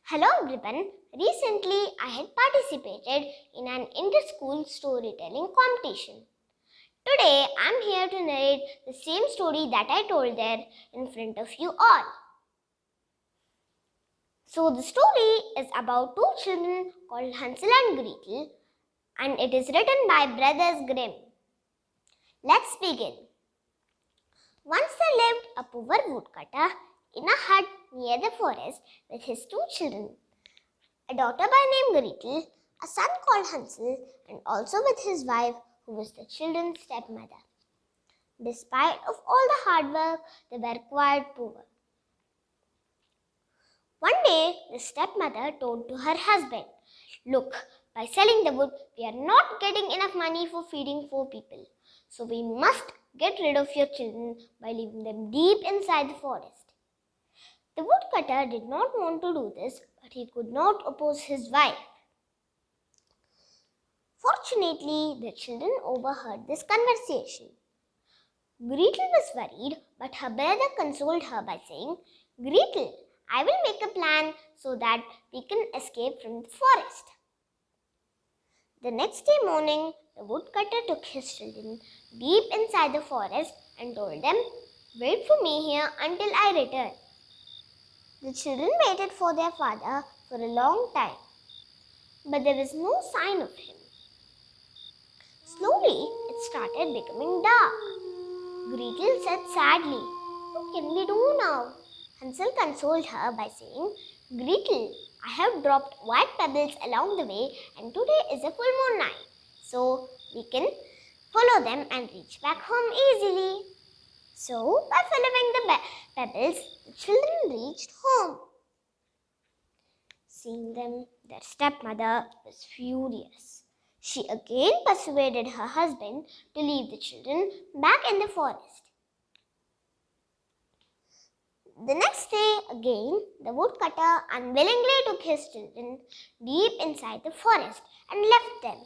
Hello everyone. Recently I had participated in an inter-school storytelling competition. Today I am here to narrate the same story that I told there in front of you all. So the story is about two children called Hansel and Gretel, and it is written by Brothers Grimm. Let's begin. Once there lived a poor woodcutter in a hut near the forest with his two children, a daughter by name Gretel, a son called Hansel, and also with his wife, who was the children's stepmother. Despite of all the hard work, they were quite poor. One day, the stepmother told to her husband, "Look, by selling the wood, we are not getting enough money for feeding 4 people. So we must get rid of your children by leaving them deep inside the forest." The woodcutter did not want to do this, but he could not oppose his wife. Fortunately, the children overheard this conversation. Gretel was worried, but her brother consoled her by saying, "Gretel, I will make a plan so that we can escape from the forest." The next day morning, the woodcutter took his children deep inside the forest and told them, "Wait for me here until I return." The children waited for their father for a long time, but there was no sign of him. Slowly, it started becoming dark. Gretel said sadly, "What can we do now?" Hansel consoled her by saying, "Gretel, I have dropped white pebbles along the way, and today is a full moon night, so we can follow them and reach back home easily." So, by following the pebbles, the children reached home. Seeing them, their stepmother was furious. She again persuaded her husband to leave the children back in the forest. The next day, again, the woodcutter unwillingly took his children deep inside the forest and left them.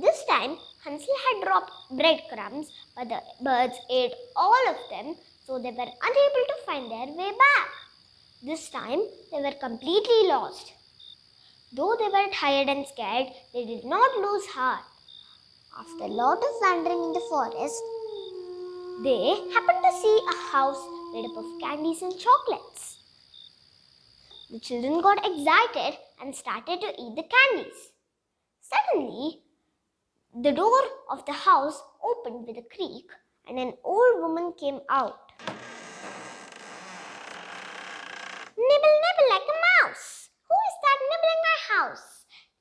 This time, Hansel had dropped breadcrumbs, but the birds ate all of them, so they were unable to find their way back. This time, they were completely lost. Though they were tired and scared, they did not lose heart. After a lot of wandering in the forest, they happened to see a house made up of candies and chocolates. The children got excited and started to eat the candies. Suddenly, the door of the house opened with a creak and an old woman came out. "Nibble, nibble like a mouse. Who is that nibbling my house?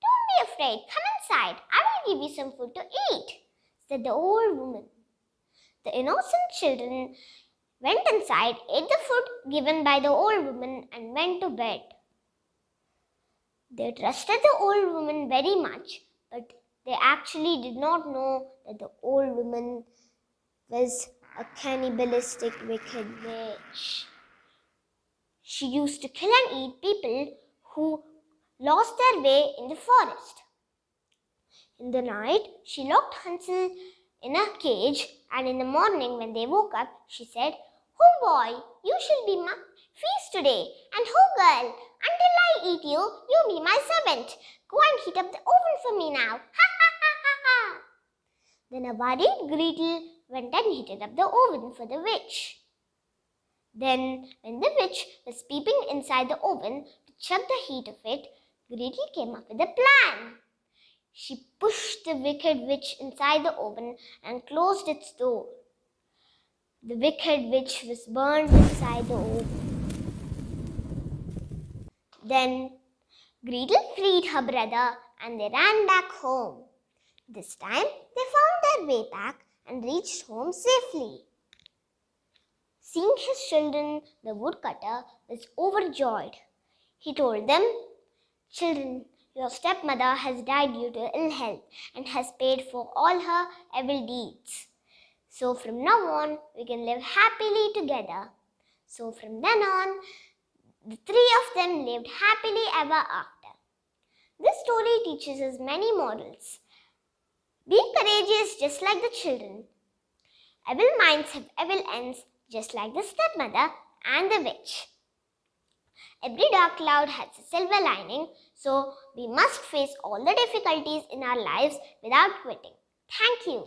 Don't be afraid. Come inside. I will give you some food to eat," said the old woman. The innocent children went inside, ate the food given by the old woman, and went to bed. They trusted the old woman very much, but they actually did not know that the old woman was a cannibalistic, wicked witch. She used to kill and eat people who lost their way in the forest. In the night, she locked Hansel in a cage, and in the morning when they woke up, she said, "Oh boy, you shall be my feast today, and oh girl, until I eat you, you be my servant. Go and heat up the oven for me now. Ha ha ha ha ha." Then a worried Gretel went and heated up the oven for the witch. Then, when the witch was peeping inside the oven to check the heat of it, Gretel came up with a plan. She pushed the wicked witch inside the oven and closed its door. The wicked witch was burned inside the oven. Then Gretel freed her brother and they ran back home. This time they found their way back and reached home safely. Seeing his children, the woodcutter was overjoyed. He told them, "Children, your stepmother has died due to ill health and has paid for all her evil deeds. So from now on, we can live happily together." So from then on, the 3 of them lived happily ever after. This story teaches us many morals. Be courageous just like the children. Evil minds have evil ends just like the stepmother and the witch. Every dark cloud has a silver lining, so we must face all the difficulties in our lives without quitting. Thank you.